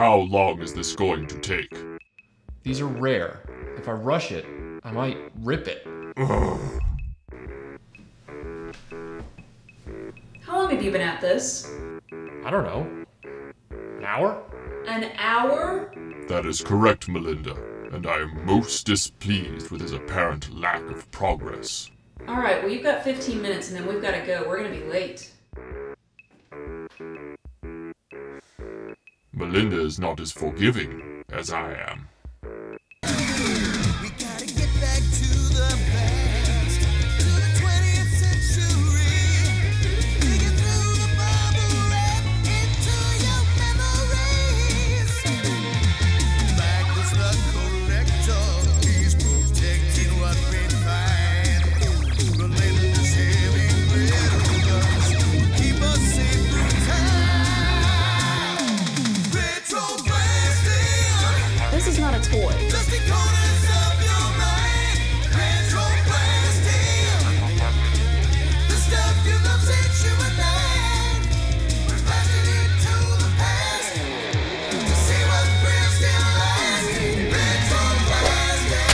How long is this going to take? These are rare. If I rush it, I might rip it. How long have you been at this? I don't know. An hour? An hour? That is correct, Melinda, and I am most displeased with his apparent lack of progress. Alright, well you've got 15 minutes and then we've got to go. We're gonna be late. Melinda is not as forgiving as I am. We gotta get back to the past, to the 20th century. Digging through the bubble wrap into your memories. Back was the collector, he's protecting what we find. Relentless heavy metal guns keep us safe through time. RetroBlasting. This is not a toy. Just the corners of your mind. RetroBlasting. The stuff you love since you were 9. We're blasting into the past to see what thrill still lasts. RetroBlasting.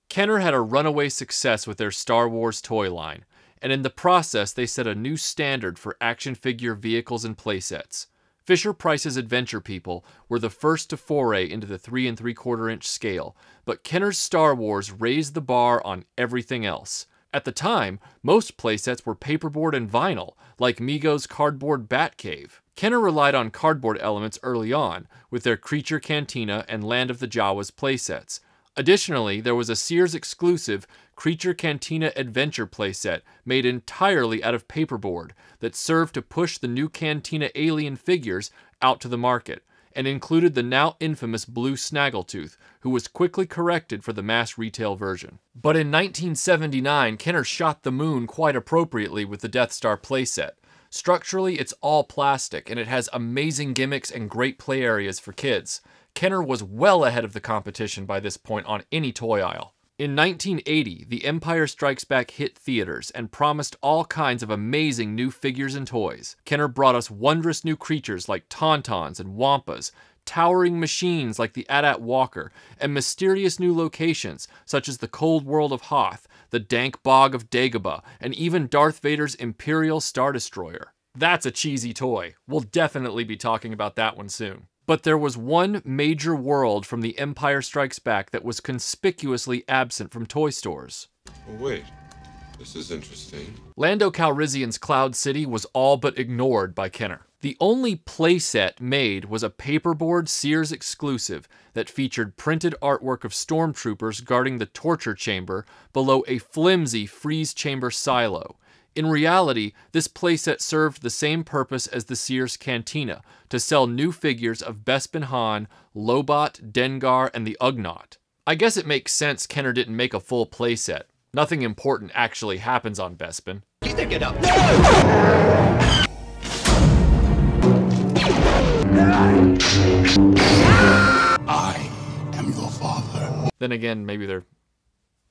Kenner had a runaway success with their Star Wars toy line, and in the process they set a new standard for action figure vehicles and playsets. Fisher-Price's Adventure People were the first to foray into the 3 3/4 inch scale, but Kenner's Star Wars raised the bar on everything else. At the time, most playsets were paperboard and vinyl, like Mego's cardboard Batcave. Kenner relied on cardboard elements early on, with their Creature Cantina and Land of the Jawas playsets. Additionally, there was a Sears exclusive Creature Cantina Adventure playset made entirely out of paperboard that served to push the new Cantina alien figures out to the market, and included the now infamous Blue Snaggletooth, who was quickly corrected for the mass retail version. But in 1979, Kenner shot the moon quite appropriately with the Death Star playset. Structurally, it's all plastic, and it has amazing gimmicks and great play areas for kids. Kenner was well ahead of the competition by this point on any toy aisle. In 1980, The Empire Strikes Back hit theaters and promised all kinds of amazing new figures and toys. Kenner brought us wondrous new creatures like Tauntauns and Wampas, towering machines like the AT-AT Walker, and mysterious new locations such as the cold world of Hoth, the dank bog of Dagobah, and even Darth Vader's Imperial Star Destroyer. That's a cheesy toy. We'll definitely be talking about that one soon. But there was one major world from The Empire Strikes Back that was conspicuously absent from toy stores. Oh, wait. This is interesting. Lando Calrissian's Cloud City was all but ignored by Kenner. The only playset made was a paperboard Sears exclusive that featured printed artwork of stormtroopers guarding the torture chamber below a flimsy freeze chamber silo. In reality, this playset served the same purpose as the Sears Cantina, to sell new figures of Bespin Han, Lobot, Dengar, and the Ugnaught. I guess it makes sense Kenner didn't make a full playset. Nothing important actually happens on Bespin. Get up. I am your father. Then again, maybe there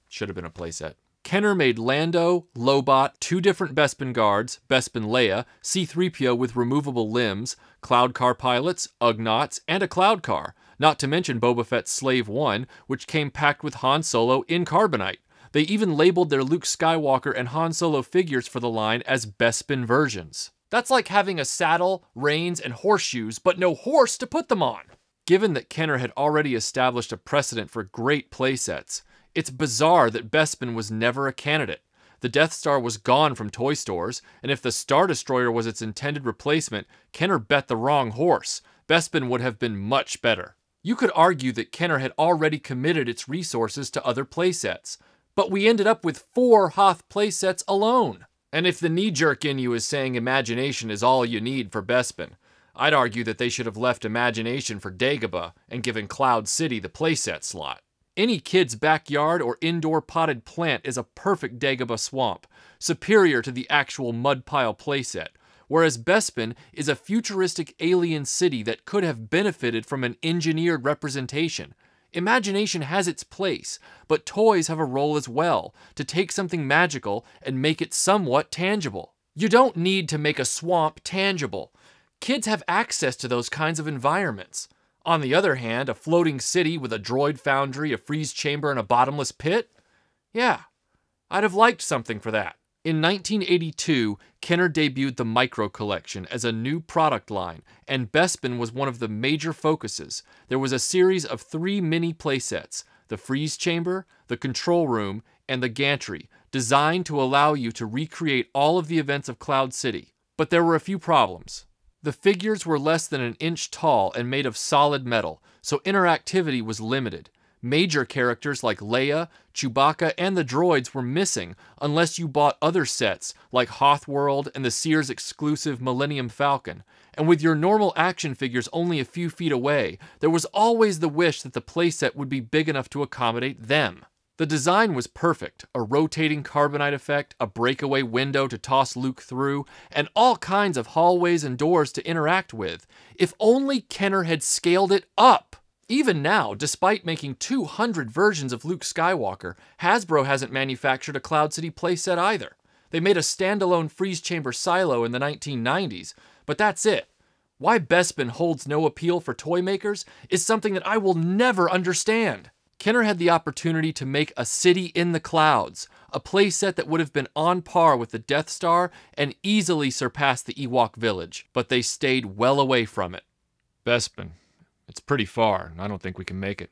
should have been a playset. Kenner made Lando, Lobot, 2 different Bespin guards, Bespin Leia, C-3PO with removable limbs, Cloud Car pilots, Ugnaughts, and a Cloud Car, not to mention Boba Fett's Slave 1, which came packed with Han Solo in carbonite. They even labeled their Luke Skywalker and Han Solo figures for the line as Bespin versions. That's like having a saddle, reins, and horseshoes, but no horse to put them on. Given that Kenner had already established a precedent for great playsets, it's bizarre that Bespin was never a candidate. The Death Star was gone from toy stores, and if the Star Destroyer was its intended replacement, Kenner bet the wrong horse. Bespin would have been much better. You could argue that Kenner had already committed its resources to other playsets, but we ended up with 4 Hoth playsets alone. And if the knee-jerk in you is saying imagination is all you need for Bespin, I'd argue that they should have left imagination for Dagobah and given Cloud City the playset slot. Any kid's backyard or indoor potted plant is a perfect Dagobah swamp, superior to the actual mud pile playset, whereas Bespin is a futuristic alien city that could have benefited from an engineered representation. Imagination has its place, but toys have a role as well, to take something magical and make it somewhat tangible. You don't need to make a swamp tangible. Kids have access to those kinds of environments. On the other hand, a floating city with a droid foundry, a freeze chamber, and a bottomless pit? Yeah, I'd have liked something for that. In 1982, Kenner debuted the Micro Collection as a new product line, and Bespin was one of the major focuses. There was a series of 3 mini playsets, the freeze chamber, the control room, and the gantry, designed to allow you to recreate all of the events of Cloud City. But there were a few problems. The figures were less than 1 inch tall and made of solid metal, so interactivity was limited. Major characters like Leia, Chewbacca, and the droids were missing unless you bought other sets like Hothworld and the Sears exclusive Millennium Falcon. And with your normal action figures only a few feet away, there was always the wish that the playset would be big enough to accommodate them. The design was perfect, a rotating carbonite effect, a breakaway window to toss Luke through, and all kinds of hallways and doors to interact with. If only Kenner had scaled it up! Even now, despite making 200 versions of Luke Skywalker, Hasbro hasn't manufactured a Cloud City playset either. They made a standalone freeze chamber silo in the 1990s, but that's it. Why Bespin holds no appeal for toy makers is something that I will never understand. Kenner had the opportunity to make a city in the clouds, a playset that would have been on par with the Death Star and easily surpassed the Ewok village, but they stayed well away from it. Bespin. It's pretty far, and I don't think we can make it.